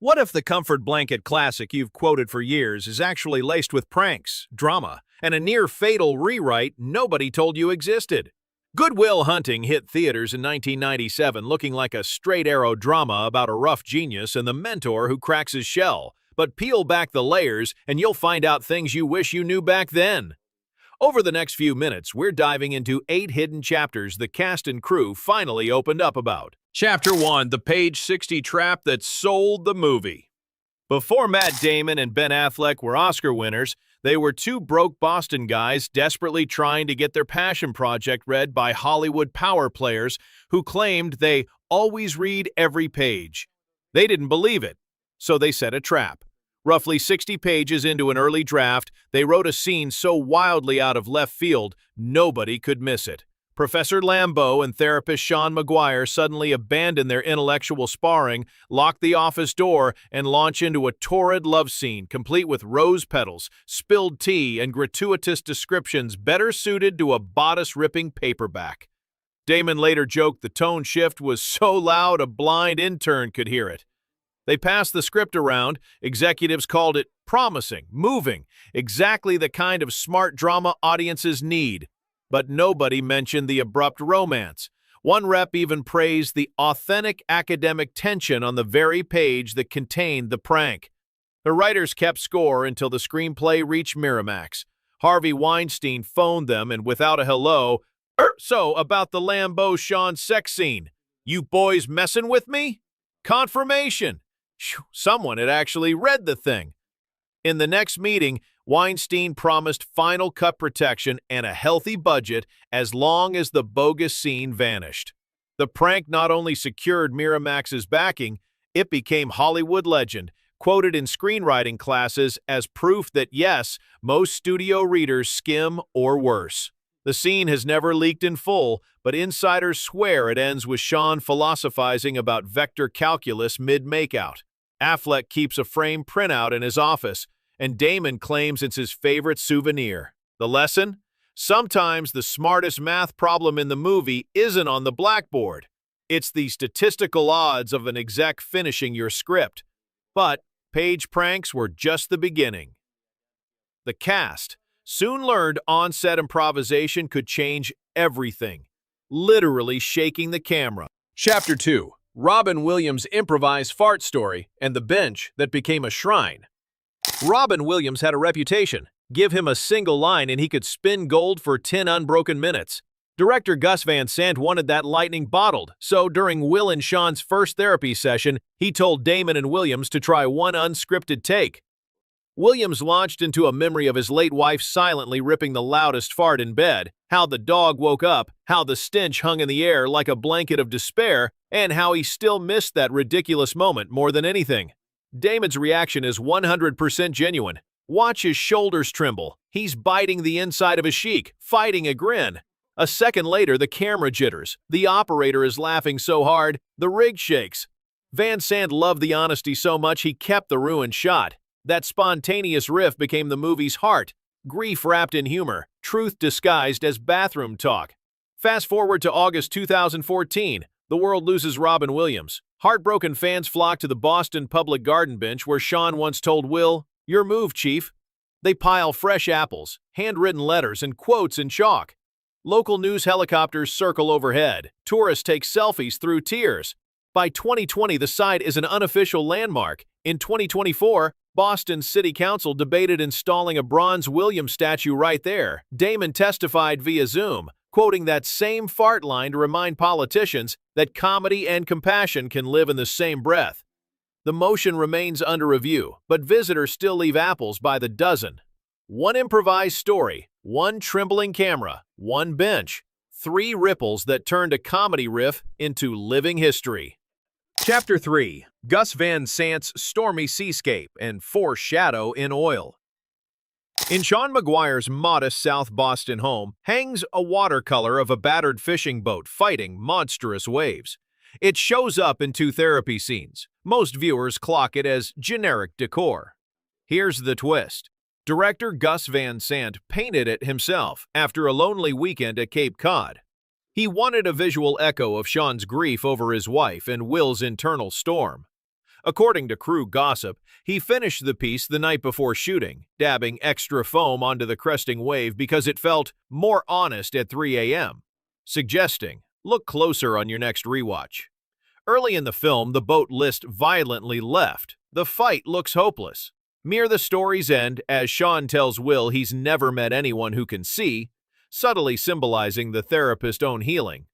What if the comfort blanket classic you've quoted for years is actually laced with pranks, drama, and a near-fatal rewrite nobody told you existed? Good Will Hunting hit theaters in 1997 looking like a straight-arrow drama about a rough genius and the mentor who cracks his shell. But peel back the layers and you'll find out things you wish you knew back then. Over the next few minutes, we're diving into 8 hidden chapters the cast and crew finally opened up about. Chapter 1, the page 60 trap that sold the movie. Before Matt Damon and Ben Affleck were Oscar winners, they were two broke Boston guys desperately trying to get their passion project read by Hollywood power players who claimed they always read every page. They didn't believe it, so they set a trap. Roughly 60 pages into an early draft, they wrote a scene so wildly out of left field, nobody could miss it. Professor Lambeau and therapist Sean Maguire suddenly abandon their intellectual sparring, lock the office door, and launch into a torrid love scene complete with rose petals, spilled tea, and gratuitous descriptions better suited to a bodice-ripping paperback. Damon later joked the tone shift was so loud a blind intern could hear it. They passed the script around. Executives called it promising, moving, exactly the kind of smart drama audiences need. But nobody mentioned the abrupt romance. One rep even praised the authentic academic tension on the very page that contained the prank. The writers kept score until the screenplay reached Miramax. Harvey Weinstein phoned them and without a hello, "So, about the Lambeau-Sean sex scene. You boys messing with me?" Confirmation. Someone had actually read the thing. In the next meeting, Weinstein promised final cut protection and a healthy budget as long as the bogus scene vanished. The prank not only secured Miramax's backing, it became Hollywood legend, quoted in screenwriting classes as proof that yes, most studio readers skim or worse. The scene has never leaked in full, but insiders swear it ends with Sean philosophizing about vector calculus mid-makeout. Affleck keeps a framed printout in his office, and Damon claims it's his favorite souvenir. The lesson? Sometimes the smartest math problem in the movie isn't on the blackboard. It's the statistical odds of an exec finishing your script. But page pranks were just the beginning. The cast soon learned on-set improvisation could change everything, literally shaking the camera. Chapter 2, Robin Williams' improvised fart story and the bench that became a shrine. Robin Williams had a reputation. Give him a single line and he could spin gold for 10 unbroken minutes. Director Gus Van Sant wanted that lightning bottled, so during Will and Sean's first therapy session, he told Damon and Williams to try one unscripted take. Williams launched into a memory of his late wife silently ripping the loudest fart in bed, how the dog woke up, how the stench hung in the air like a blanket of despair, and how he still missed that ridiculous moment more than anything. Damon's reaction is 100% genuine. Watch his shoulders tremble. He's biting the inside of his cheek, fighting a grin. A second later, the camera jitters. The operator is laughing so hard, the rig shakes. Van Sant loved the honesty so much he kept the ruined shot. That spontaneous riff became the movie's heart. Grief wrapped in humor, truth disguised as bathroom talk. Fast forward to August 2014. The world loses Robin Williams. Heartbroken fans flock to the Boston Public Garden bench where Sean once told Will, "Your move, Chief." They pile fresh apples, handwritten letters, and quotes in chalk. Local news helicopters circle overhead. Tourists take selfies through tears. By 2020, the site is an unofficial landmark. In 2024, Boston City Council debated installing a bronze Williams statue right there. Damon testified via Zoom, quoting that same fart line to remind politicians that comedy and compassion can live in the same breath. The motion remains under review, but visitors still leave apples by the dozen. One improvised story, one trembling camera, one bench, 3 ripples that turned a comedy riff into living history. Chapter 3, Gus Van Sant's stormy seascape and foreshadow in oil. In Sean Maguire's modest South Boston home hangs a watercolor of a battered fishing boat fighting monstrous waves. It shows up in 2 therapy scenes. Most viewers clock it as generic decor. Here's the twist. Director Gus Van Sant painted it himself after a lonely weekend at Cape Cod. He wanted a visual echo of Sean's grief over his wife and Will's internal storm. According to crew gossip, he finished the piece the night before shooting, dabbing extra foam onto the cresting wave because it felt more honest at 3 a.m., suggesting, look closer on your next rewatch. Early in the film, the boat list violently left. The fight looks hopeless. Near the story's end, as Sean tells Will he's never met anyone who can see, subtly symbolizing the therapist's own healing,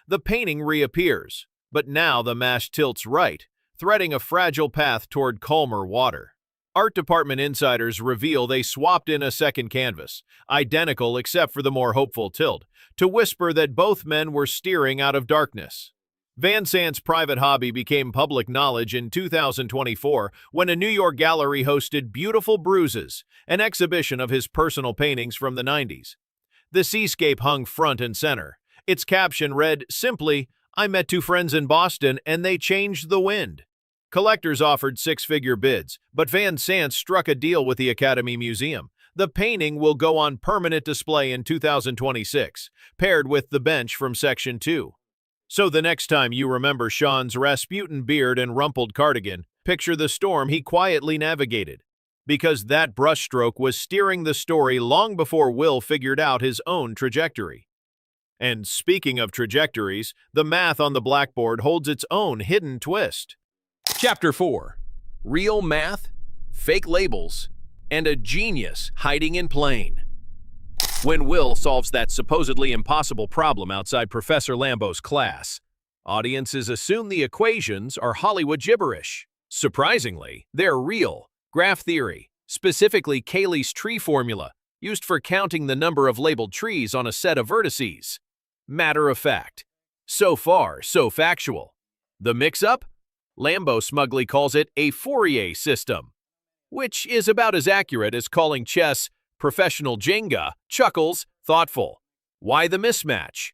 the painting reappears, but now the mast tilts right, threading a fragile path toward calmer water. Art department insiders reveal they swapped in a second canvas, identical except for the more hopeful tilt, to whisper that both men were steering out of darkness. Van Sant's private hobby became public knowledge in 2024 when a New York gallery hosted Beautiful Bruises, an exhibition of his personal paintings from the 90s. The seascape hung front and center. Its caption read simply, "I met two friends in Boston and they changed the wind." Collectors offered six-figure bids, but Van Sant struck a deal with the Academy Museum. The painting will go on permanent display in 2026, paired with the bench from Section 2. So the next time you remember Sean's Rasputin beard and rumpled cardigan, picture the storm he quietly navigated. Because that brushstroke was steering the story long before Will figured out his own trajectory. And speaking of trajectories, the math on the blackboard holds its own hidden twist. Chapter 4. Real math, fake labels, and a genius hiding in plain. When Will solves that supposedly impossible problem outside Professor Lambeau's class, audiences assume the equations are Hollywood gibberish. Surprisingly, they're real. Graph theory, specifically Cayley's tree formula, used for counting the number of labeled trees on a set of vertices. Matter of fact. So far, so factual. The mix-up? Lambeau smugly calls it a Fourier system, which is about as accurate as calling chess professional Jenga, chuckles, thoughtful. Why the mismatch?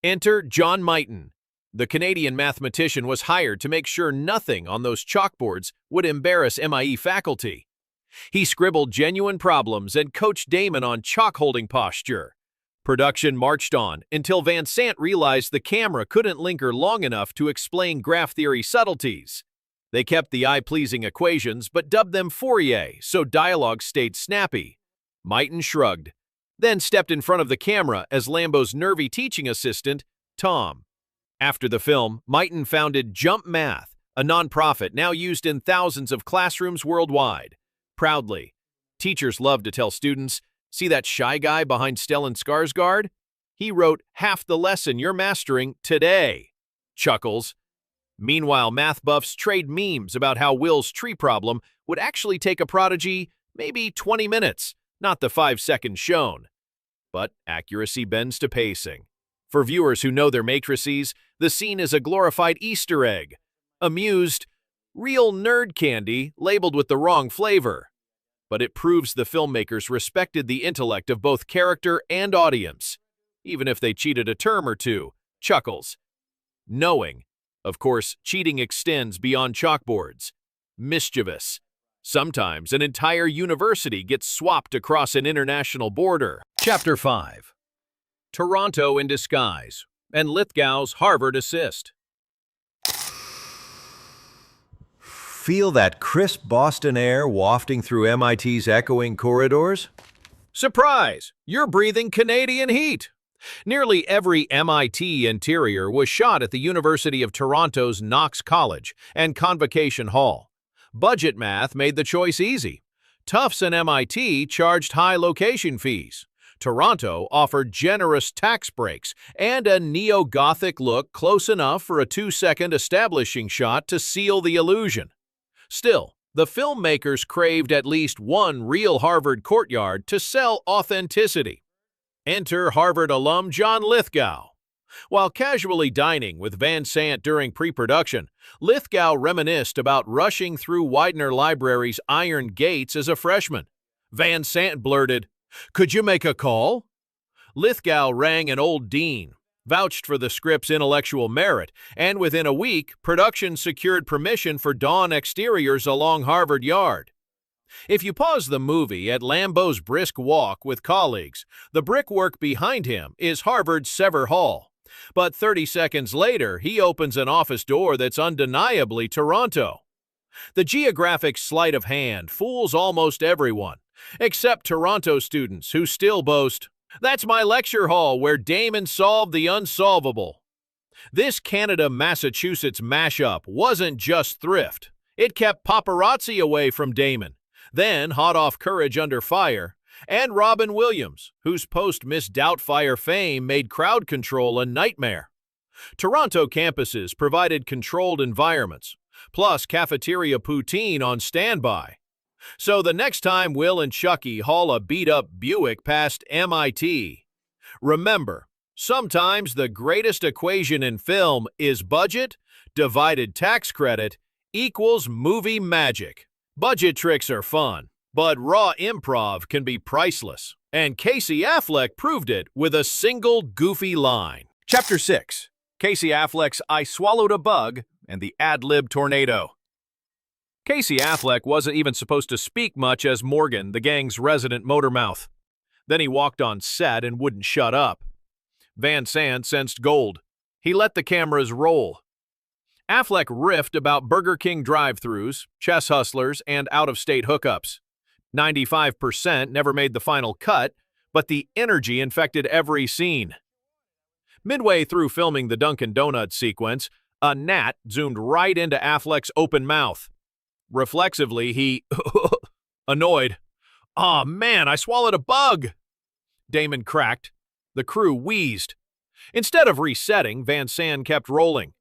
Enter John Mighton. The Canadian mathematician was hired to make sure nothing on those chalkboards would embarrass MIE faculty. He scribbled genuine problems and coached Damon on chalk-holding posture. Production marched on until Van Sant realized the camera couldn't linger long enough to explain graph theory subtleties. They kept the eye-pleasing equations but dubbed them Fourier so dialogue stayed snappy. Mighton shrugged, then stepped in front of the camera as Lambeau's nervy teaching assistant, Tom. After the film, Mighton founded Jump Math, a nonprofit now used in thousands of classrooms worldwide. Proudly, teachers love to tell students, "See that shy guy behind Stellan Skarsgård? He wrote half the lesson you're mastering today." Chuckles. Meanwhile, math buffs trade memes about how Will's tree problem would actually take a prodigy maybe 20 minutes, not the 5 seconds shown. But accuracy bends to pacing. For viewers who know their matrices, the scene is a glorified Easter egg. Amused, real nerd candy labeled with the wrong flavor. But it proves the filmmakers respected the intellect of both character and audience, even if they cheated a term or two. Chuckles. Knowing. Of course, cheating extends beyond chalkboards. Mischievous. Sometimes an entire university gets swapped across an international border. Chapter 5. Toronto in disguise, and Lithgow's Harvard assist. Feel that crisp Boston air wafting through MIT's echoing corridors? Surprise! You're breathing Canadian heat! Nearly every MIT interior was shot at the University of Toronto's Knox College and Convocation Hall. Budget math made the choice easy. Tufts and MIT charged high location fees. Toronto offered generous tax breaks and a neo-Gothic look close enough for a 2-second establishing shot to seal the illusion. Still, the filmmakers craved at least one real Harvard courtyard to sell authenticity. Enter Harvard alum John Lithgow. While casually dining with Van Sant during pre-production, Lithgow reminisced about rushing through Widener Library's iron gates as a freshman. Van Sant blurted, "Could you make a call?" Lithgow rang an old dean, vouched for the script's intellectual merit, and within a week, production secured permission for dawn exteriors along Harvard Yard. If you pause the movie at Lambeau's brisk walk with colleagues, the brickwork behind him is Harvard's Sever Hall. But 30 seconds later, he opens an office door that's undeniably Toronto. The geographic sleight of hand fools almost everyone, except Toronto students who still boast, "That's my lecture hall where Damon solved the unsolvable." This Canada-Massachusetts mashup wasn't just thrift. It kept paparazzi away from Damon, then hot off Courage Under Fire, and Robin Williams, whose post-Miss Doubtfire fame made crowd control a nightmare. Toronto campuses provided controlled environments, plus cafeteria poutine on standby. So the next time Will and Chucky haul a beat-up Buick past MIT, remember, sometimes the greatest equation in film is budget divided tax credit equals movie magic. Budget tricks are fun, but raw improv can be priceless. And Casey Affleck proved it with a single goofy line. Chapter 6. Casey Affleck's I Swallowed a Bug and the Ad-Lib Tornado. Casey Affleck wasn't even supposed to speak much as Morgan, the gang's resident motormouth. Then he walked on set and wouldn't shut up. Van Sant sensed gold. He let the cameras roll. Affleck riffed about Burger King drive-thrus, chess hustlers, and out-of-state hookups. 95% never made the final cut, but the energy infected every scene. Midway through filming the Dunkin' Donuts sequence, a gnat zoomed right into Affleck's open mouth. Reflexively, he annoyed. "Aw, man, I swallowed a bug!" Damon cracked. The crew wheezed. Instead of resetting, Van Sant kept rolling.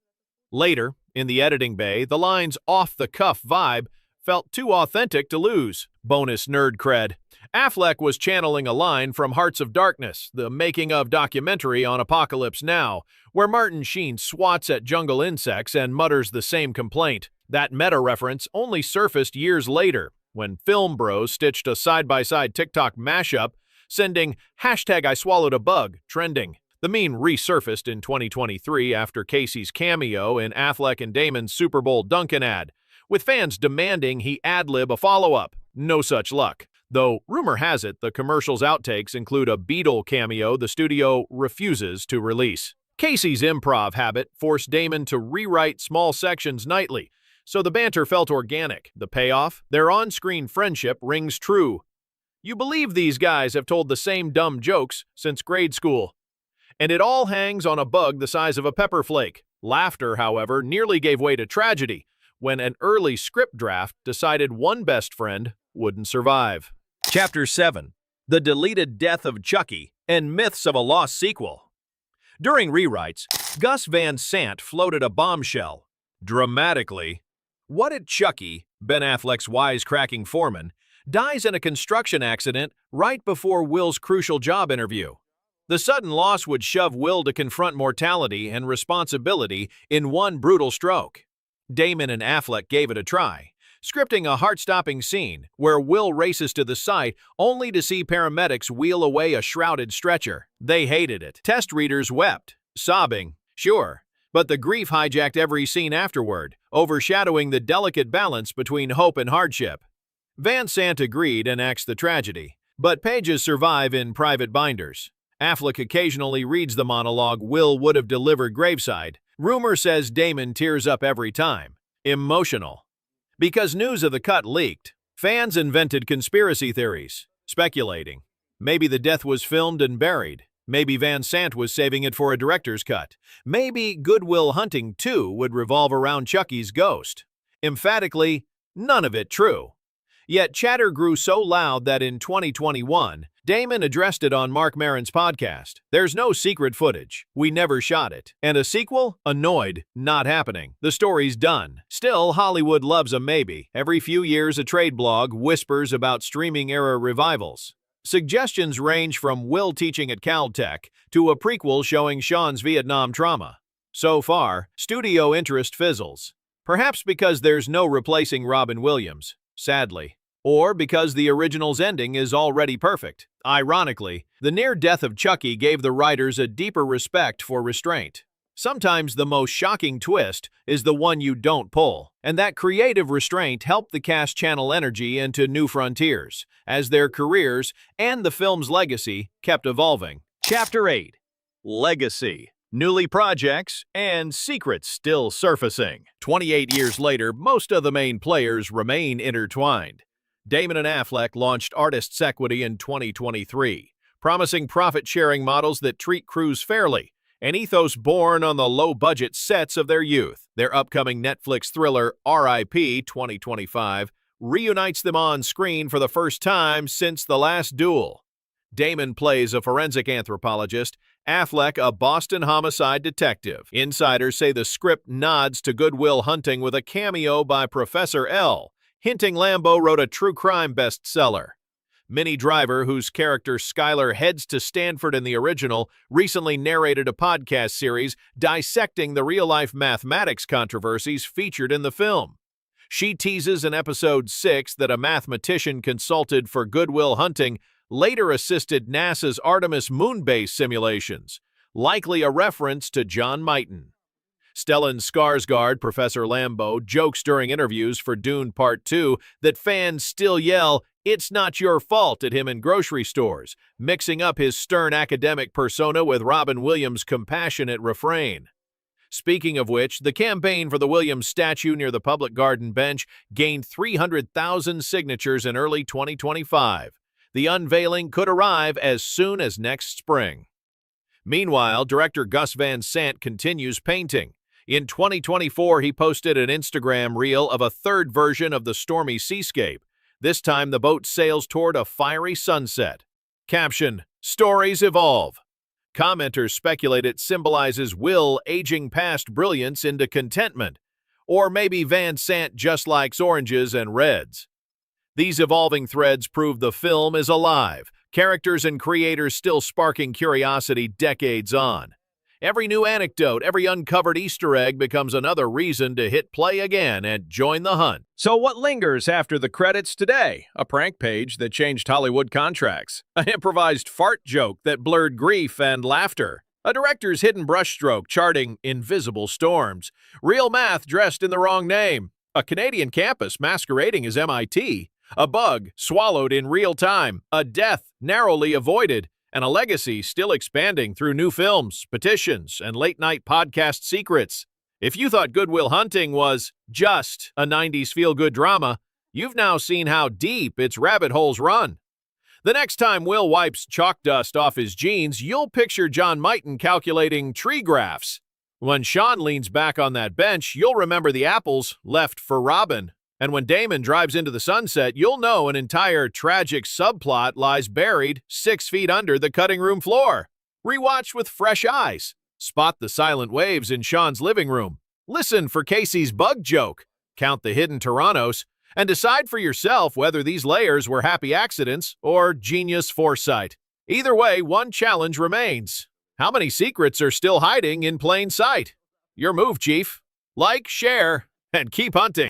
Later, in the editing bay, the line's off-the-cuff vibe felt too authentic to lose. Bonus nerd cred. Affleck was channeling a line from Hearts of Darkness, the making-of documentary on Apocalypse Now, where Martin Sheen swats at jungle insects and mutters the same complaint. That meta-reference only surfaced years later, when film bros stitched a side-by-side TikTok mashup, sending #ISwallowedABug trending. The meme resurfaced in 2023 after Casey's cameo in Affleck and Damon's Super Bowl Dunkin' ad, with fans demanding he ad-lib a follow-up. No such luck. Though, rumor has it, the commercial's outtakes include a Beatle cameo the studio refuses to release. Casey's improv habit forced Damon to rewrite small sections nightly, so the banter felt organic. The payoff? Their on-screen friendship rings true. You believe these guys have told the same dumb jokes since grade school. And it all hangs on a bug the size of a pepper flake. Laughter, however, nearly gave way to tragedy when an early script draft decided one best friend wouldn't survive. Chapter 7. The Deleted Death of Chucky and Myths of a Lost Sequel. During rewrites, Gus Van Sant floated a bombshell. Dramatically, what if Chucky, Ben Affleck's wisecracking foreman, dies in a construction accident right before Will's crucial job interview? The sudden loss would shove Will to confront mortality and responsibility in one brutal stroke. Damon and Affleck gave it a try, scripting a heart-stopping scene where Will races to the site only to see paramedics wheel away a shrouded stretcher. They hated it. Test readers wept, sobbing, sure, but the grief hijacked every scene afterward, overshadowing the delicate balance between hope and hardship. Van Sant agreed and axed the tragedy, but pages survive in private binders. Affleck occasionally reads the monologue Will would have delivered graveside. Rumor says Damon tears up every time. Emotional. Because news of the cut leaked, fans invented conspiracy theories, speculating. Maybe the death was filmed and buried. Maybe Van Sant was saving it for a director's cut. Maybe Good Will Hunting 2 would revolve around Chucky's ghost. Emphatically, none of it true. Yet chatter grew so loud that in 2021, Damon addressed it on Marc Maron's podcast. There's no secret footage. We never shot it. And a sequel? Annoyed. Not happening. The story's done. Still, Hollywood loves a maybe. Every few years, a trade blog whispers about streaming-era revivals. Suggestions range from Will teaching at Caltech to a prequel showing Sean's Vietnam trauma. So far, studio interest fizzles. Perhaps because there's no replacing Robin Williams, sadly. Or because the original's ending is already perfect. Ironically, the near death of Chucky gave the writers a deeper respect for restraint. Sometimes the most shocking twist is the one you don't pull, and that creative restraint helped the cast channel energy into new frontiers, as their careers and the film's legacy kept evolving. Chapter 8. Legacy. Newly projects, and secrets still surfacing. 28 years later, most of the main players remain intertwined. Damon and Affleck launched Artists' Equity in 2023, promising profit-sharing models that treat crews fairly, an ethos born on the low-budget sets of their youth. Their upcoming Netflix thriller, R.I.P. 2025, reunites them on screen for the first time since The Last Duel. Damon plays a forensic anthropologist, Affleck a Boston homicide detective. Insiders say the script nods to Good Will Hunting with a cameo by Professor L, hinting Lambo wrote a true crime bestseller. Minnie Driver, whose character Skylar heads to Stanford in the original, recently narrated a podcast series dissecting the real-life mathematics controversies featured in the film. She teases in episode 6 that a mathematician consulted for Good Will Hunting later assisted NASA's Artemis moon base simulations, likely a reference to John Mighton. Stellan Skarsgård, Professor Lambo, jokes during interviews for Dune Part 2 that fans still yell, "It's not your fault" at him in grocery stores, mixing up his stern academic persona with Robin Williams' compassionate refrain. Speaking of which, the campaign for the Williams statue near the Public Garden bench gained 300,000 signatures in early 2025. The unveiling could arrive as soon as next spring. Meanwhile, director Gus Van Sant continues painting. In 2024, he posted an Instagram reel of a third version of the stormy seascape. This time, the boat sails toward a fiery sunset. Caption: Stories evolve. Commenters speculate it symbolizes Will aging past brilliance into contentment, or maybe Van Sant just likes oranges and reds. These evolving threads prove the film is alive, characters and creators still sparking curiosity decades on. Every new anecdote, every uncovered Easter egg becomes another reason to hit play again and join the hunt. So what lingers after the credits today? A prank page that changed Hollywood contracts, an improvised fart joke that blurred grief and laughter, a director's hidden brushstroke charting invisible storms, real math dressed in the wrong name, a Canadian campus masquerading as MIT, a bug swallowed in real time, a death narrowly avoided, and a legacy still expanding through new films, petitions, and late-night podcast secrets. If you thought Good Will Hunting was just a 90s feel-good drama, you've now seen how deep its rabbit holes run. The next time Will wipes chalk dust off his jeans, you'll picture John Mighton calculating tree graphs. When Sean leans back on that bench, you'll remember the apples left for Robin. And when Damon drives into the sunset, you'll know an entire tragic subplot lies buried 6 feet under the cutting room floor. Rewatch with fresh eyes. Spot the silent waves in Sean's living room. Listen for Casey's bug joke. Count the hidden Tyrannos. And decide for yourself whether these layers were happy accidents or genius foresight. Either way, one challenge remains. How many secrets are still hiding in plain sight? Your move, Chief. Like, share, and keep hunting.